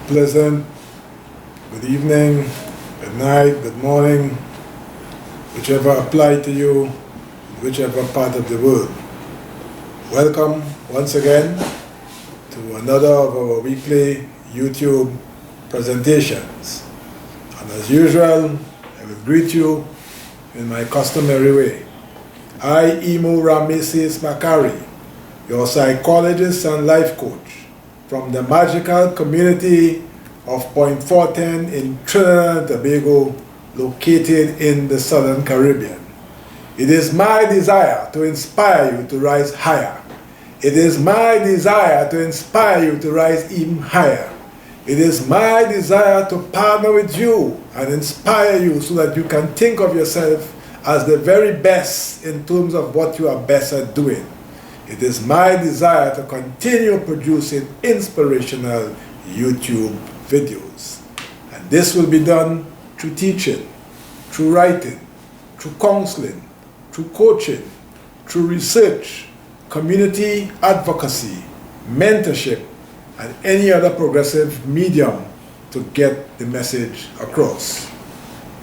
pleasant good evening, good night, good morning, whichever apply to you, whichever part of the world. Welcome once again to another of our weekly YouTube presentations. And as usual, I will greet you in my customary way. I, Imo Rameses Bakari, your psychologist and life coach from the magical community of Point Fortin in Trinidad and Tobago, located in the Southern Caribbean. It is my desire to inspire you to rise higher. It is my desire to inspire you to rise even higher. It is my desire to partner with you and inspire you so that you can think of yourself as the very best in terms of what you are best at doing. It is my desire to continue producing inspirational YouTube videos. And this will be done through teaching, through writing, through counseling, through coaching, through research, community advocacy, mentorship, and any other progressive medium to get the message across.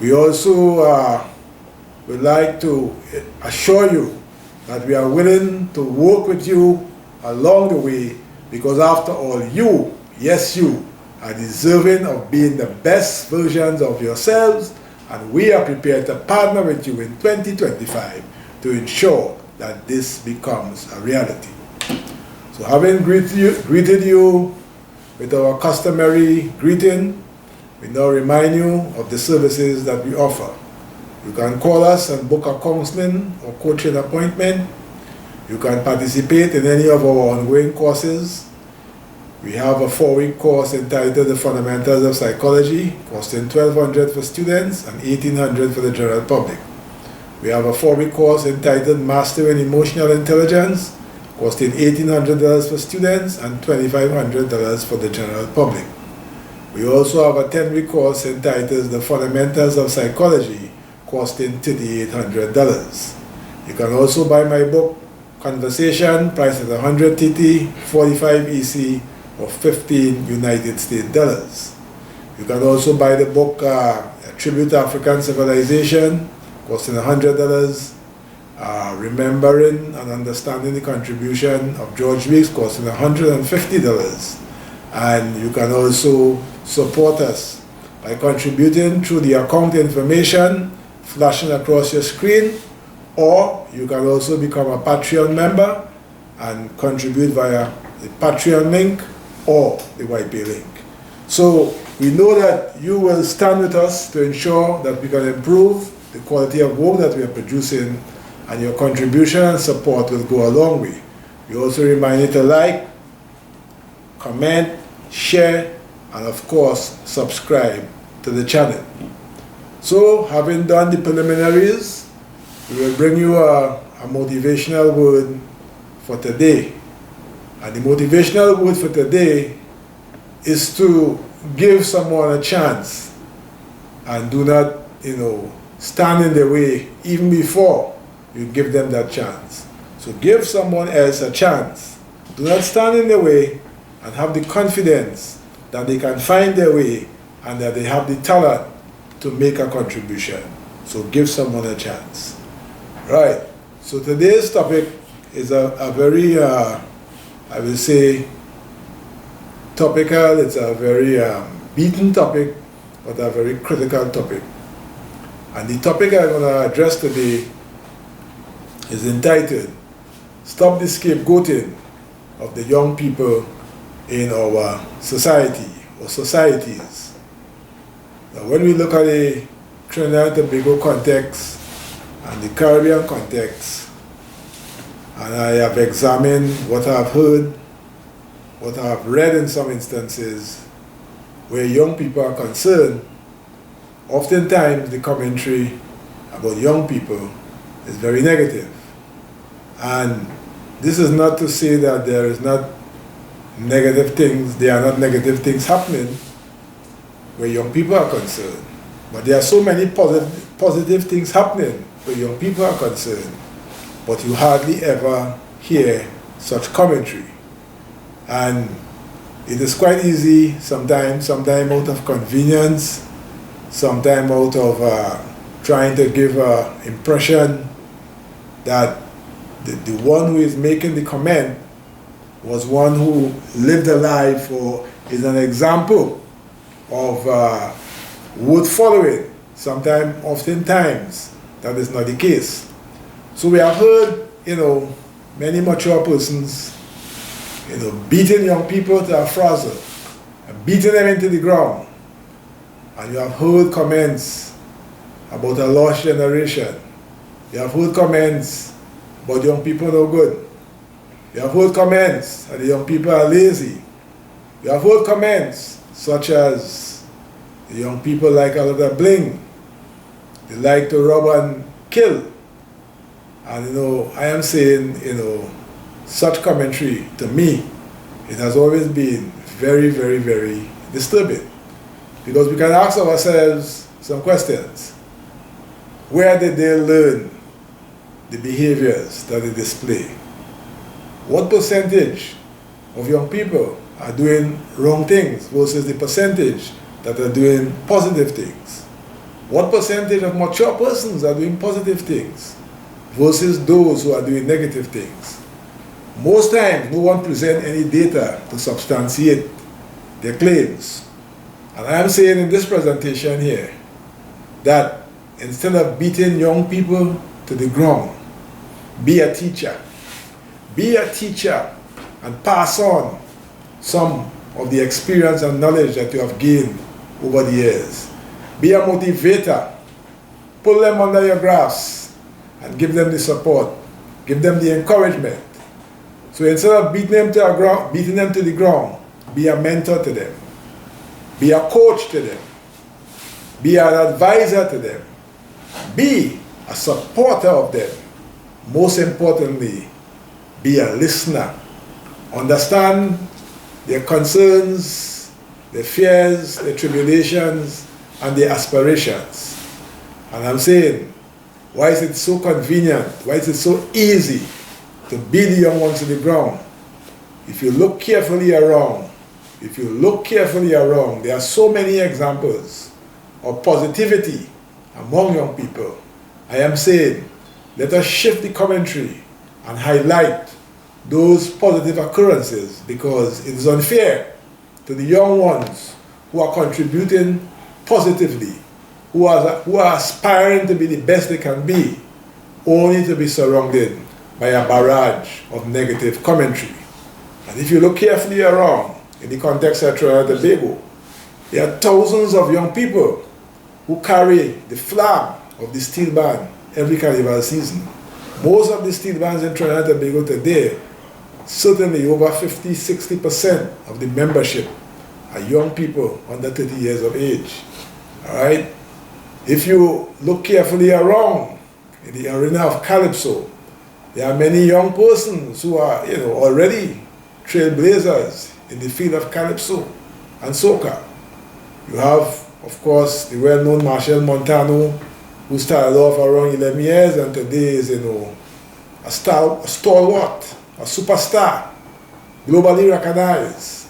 We also would like to assure you that we are willing to work with you along the way, because after all, you, yes you, are deserving of being the best versions of yourselves, and we are prepared to partner with you in 2025 to ensure that this becomes a reality. So having greeted you with our customary greeting, we now remind you of the services that we offer. You can call us and book a counseling or coaching appointment. You can participate in any of our ongoing courses. We have a 4-week course entitled The Fundamentals of Psychology, costing $1,200 for students and $1,800 for the general public. We have a 4-week course entitled Mastering Emotional Intelligence, costing $1,800 for students and $2,500 for the general public. We also have a 10-week course entitled The Fundamentals of Psychology, costing $3,800. You can also buy my book, Conversation, priced at 100 TT, 45 EC, or 15 United States dollars. You can also buy the book, A Tribute to African Civilization, costing $100. Remembering and Understanding the Contribution of George Weeks, costing $150. And you can also support us by contributing through the account information flashing across your screen, or you can also become a Patreon member and contribute via the Patreon link or the YP link. So we know that you will stand with us to ensure that we can improve the quality of work that we are producing, and your contribution and support will go a long way. We also remind you to like, comment, share, and of course subscribe to the channel. So having done the preliminaries, we will bring you a motivational word for today. And the motivational word for today is to give someone a chance, and do not, stand in the way even before you give them that chance. So give someone else a chance. Do not stand in the way, and have the confidence that they can find their way and that they have the talent to make a contribution. So give someone a chance. Right. So today's topic is a very I will say topical. It's a very beaten topic, but a very critical topic. And the topic I'm going to address today is entitled Stop the Scapegoating of the Young People in Our Society or Societies. Now, when we look at the Trinidad and Tobago context and the Caribbean context, and I have examined what I have heard, what I have read in some instances, where young people are concerned, oftentimes the commentary about young people is very negative. And this is not to say that there is not negative things, there are not negative things happening where young people are concerned. But there are so many positive things happening where young people are concerned, but you hardly ever hear such commentary. And It is quite easy sometimes out of convenience, sometimes out of trying to give an impression that the one who is making the comment was one who lived a life or is an example of worth following. Sometimes, oftentimes, that is not the case. So we have heard, many mature persons, beating young people to a frazzle and beating them into the ground. And you have heard comments about a lost generation. You have heard comments about young people no good. You have heard comments that the young people are lazy. You have heard comments such as the young people like a lot of bling. They like to rob and kill. And I am saying, such commentary to me, it has always been very, very, very disturbing. Because we can ask ourselves some questions. Where did they learn the behaviors that they display? What percentage of young people are doing wrong things versus the percentage that are doing positive things? What percentage of mature persons are doing positive things versus those who are doing negative things? Most times, no one presents any data to substantiate their claims. And I am saying in this presentation here that instead of beating young people to the ground, be a teacher. Be a teacher and pass on some of the experience and knowledge that you have gained over the years. Be a motivator. Pull them under your grasp and give them the support. Give them the encouragement. So instead of beating them to the ground, be a mentor to them. Be a coach to them. Be an advisor to them. Be a supporter of them. Most importantly, be a listener. Understand their concerns, their fears, their tribulations, and their aspirations. And I'm saying, why is it so convenient? Why is it so easy to beat the young ones to the ground? If you look carefully around, there are so many examples of positivity among young people. I am saying, let us shift the commentary and highlight those positive occurrences, because it is unfair to the young ones who are contributing positively, who are aspiring to be the best they can be, only to be surrounded by a barrage of negative commentary. And if you look carefully around, in the context of Trinidad and Tobago, there are thousands of young people who carry the flag of the steel band every carnival season. Most of the steel bands in Trinidad and Tobago today, certainly over 50–60% of the membership are young people under 30 years of age. All right? If you look carefully around in the arena of Calypso, there are many young persons who are already trailblazers in the field of Calypso and soca. You have, of course, the well-known Marshall Montano, who started off around 11 years and today is, a stalwart, a superstar, globally recognized,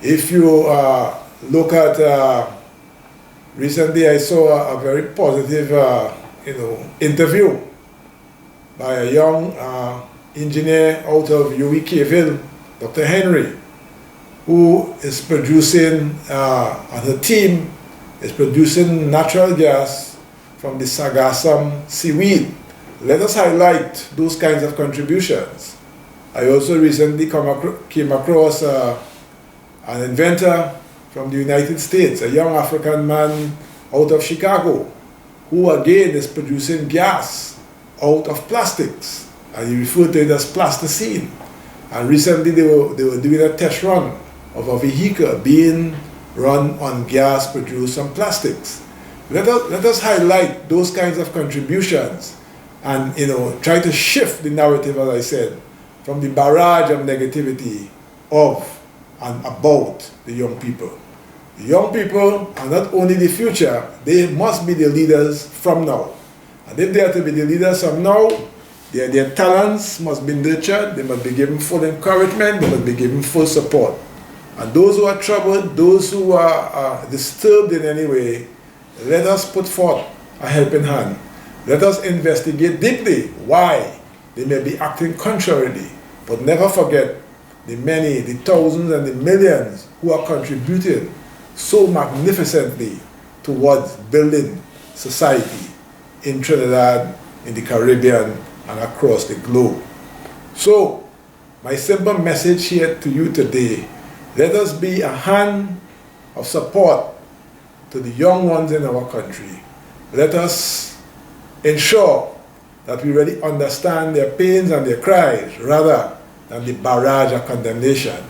If you look at, recently I saw a very positive, interview by a young engineer out of UWKville, Dr. Henry, who is producing, and her team is producing natural gas from the sargassum seaweed. Let us highlight those kinds of contributions. I also recently came across an inventor from the United States, a young African man out of Chicago, who again is producing gas out of plastics, and he referred to it as plasticine. And recently they were doing a test run of a vehicle being run on gas produced from plastics. Let us highlight those kinds of contributions and try to shift the narrative, as I said, from the barrage of negativity of and about the young people. The young people are not only the future, they must be the leaders from now. And if they are to be the leaders from now, their talents must be nurtured, they must be given full encouragement, they must be given full support. And those who are troubled, those who are disturbed in any way, let us put forth a helping hand. Let us investigate deeply why they may be acting contrarily, but never forget the many, the thousands and the millions who are contributing so magnificently towards building society in Trinidad, in the Caribbean, and across the globe. So, my simple message here to you today, let us be a hand of support to the young ones in our country. Let us ensure that we really understand their pains and their cries rather than the barrage of condemnation.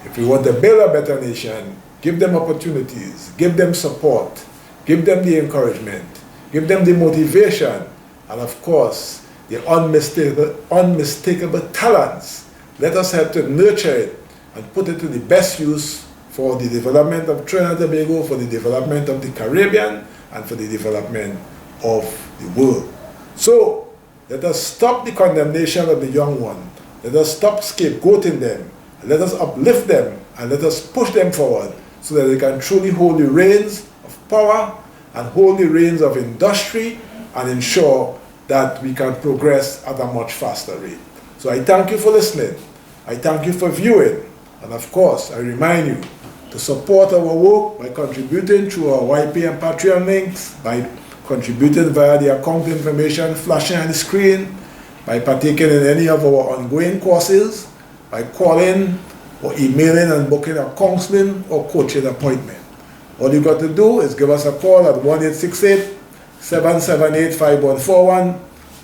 If we want to build a better nation, give them opportunities, give them support, give them the encouragement, give them the motivation, and of course, the unmistakable talents. Let us help to nurture it and put it to the best use for the development of Trinidad and Tobago, for the development of the Caribbean, and for the development of the world. So, let us stop the condemnation of the young one. Let us stop scapegoating them. Let us uplift them and let us push them forward so that they can truly hold the reins of power and hold the reins of industry and ensure that we can progress at a much faster rate. So I thank you for listening. I thank you for viewing. And of course, I remind you to support our work by contributing through our YP and Patreon links, by contributing via the account information flashing on the screen, by partaking in any of our ongoing courses, by calling or emailing and booking a counseling or coaching appointment. All you got to do is give us a call at 1-868-778-5141,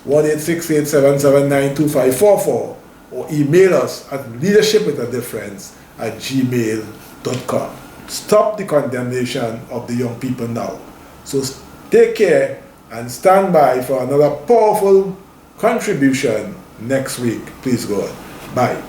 1-868-779-2544, or email us at leadershipwithadifference@gmail.com. Stop the condemnation of the young people now. So take care and stand by for another powerful contribution next week. Please God. Bye.